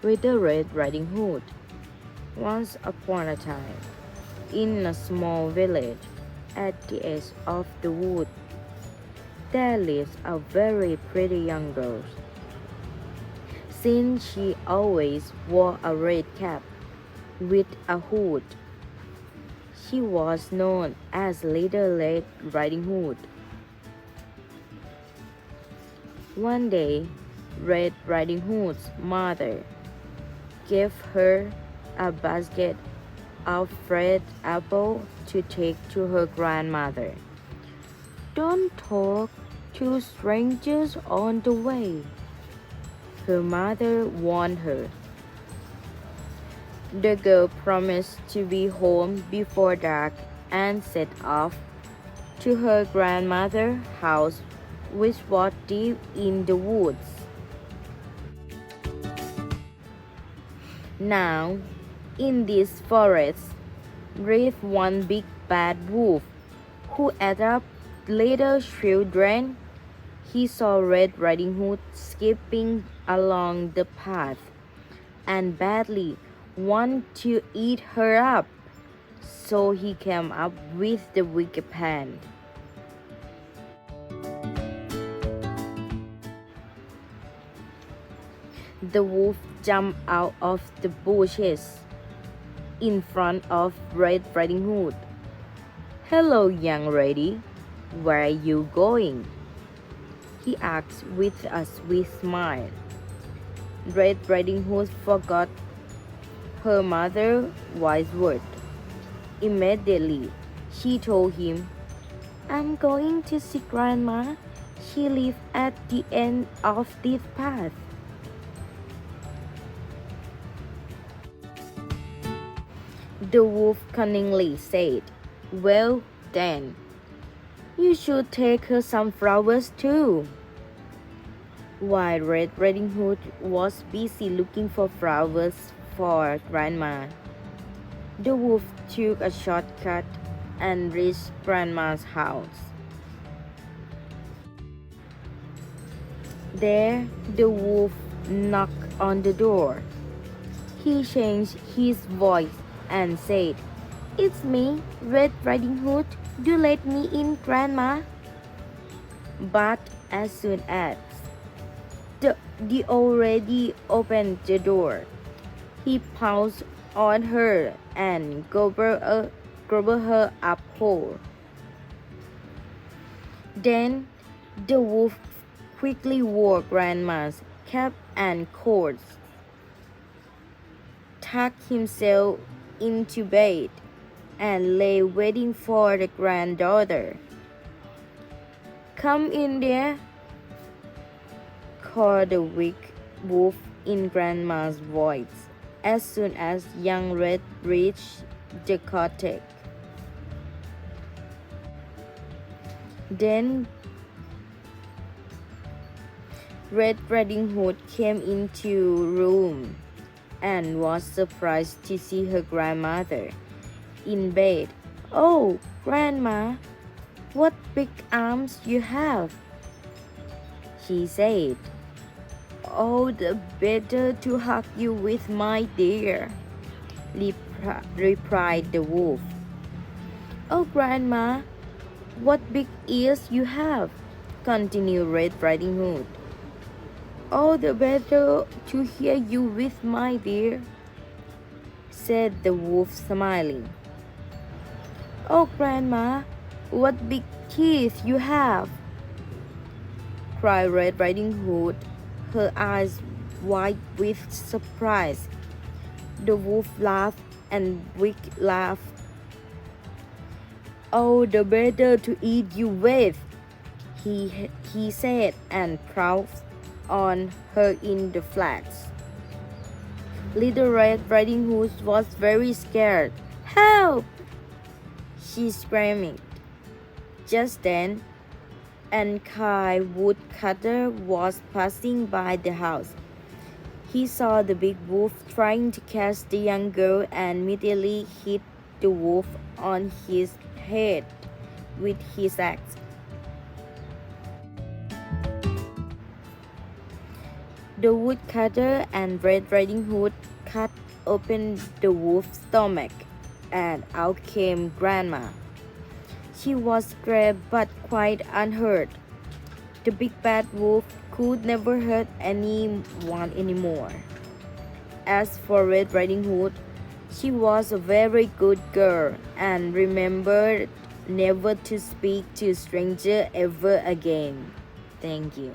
Little Red Riding Hood. Once upon a time, in a small village at the edge of the wood, there lives a very pretty young girl. Since she always wore a red cap with a hood, she was known as Little Red Riding Hood. One day, Red Riding Hood's mother gave her a basket of red apple to take to her grandmother. Don't talk to strangers on the way, her mother warned her. The girl promised to be home before dark and set off to her grandmother's house, which was deep in the woods. Now, in this forest, lived one big bad wolf who ate up little children. He saw Red Riding Hood skipping along the path and badly wanted to eat her up, so he came up with the wicked plan. The wolf jumped out of the bushes in front of Red Riding Hood. "Hello, young lady. Where are you going?" he asked with a sweet smile. Red Riding Hood forgot her mother's wise word. Immediately, she told him, "I'm going to see Grandma. She lives at the end of this path." The wolf cunningly said, "Well, then, you should take her some flowers too." While Red Riding Hood was busy looking for flowers for Grandma, the wolf took a shortcut and reached Grandma's house. There, the wolf knocked on the door. He changed his voice and said, "It's me, Red Riding Hood. Do let me in, Grandma." But as soon as the old lady opened the door, he pounced on her and gobbled her up whole. Then the wolf quickly wore Grandma's cap and coat, tucked himself into bed, and lay waiting for the granddaughter. "Come in there," called the weak wolf in Grandma's voice as soon as young Red reached the cottage. Then Red Riding Hood came into the room and was surprised to see her grandmother in bed. "Oh, Grandma, what big arms you have," she said. "All the better to hug you with, my dear," replied the wolf. "Oh, Grandma, what big ears you have," continued Red Riding Hood. "All the better to hear you with, my dear," said the wolf, smiling. "Oh, Grandma, what big teeth you have," cried Red Riding Hood, her eyes wide with surprise. The wolf laughed and wicked laughed. "All the better to eat you with," he said, and pounced on her in the flats. Little Red Riding Hood was very scared. Help! She screamed. Just then, an Kai woodcutter was passing by the house. He saw the big wolf trying to catch the young girl and immediately hit the wolf on his head with his axe. The woodcutter and Red Riding Hood cut open the wolf's stomach, and out came Grandma. She was scared but quite unhurt. The big bad wolf could never hurt anyone anymore. As for Red Riding Hood, she was a very good girl and remembered never to speak to a stranger ever again. Thank you.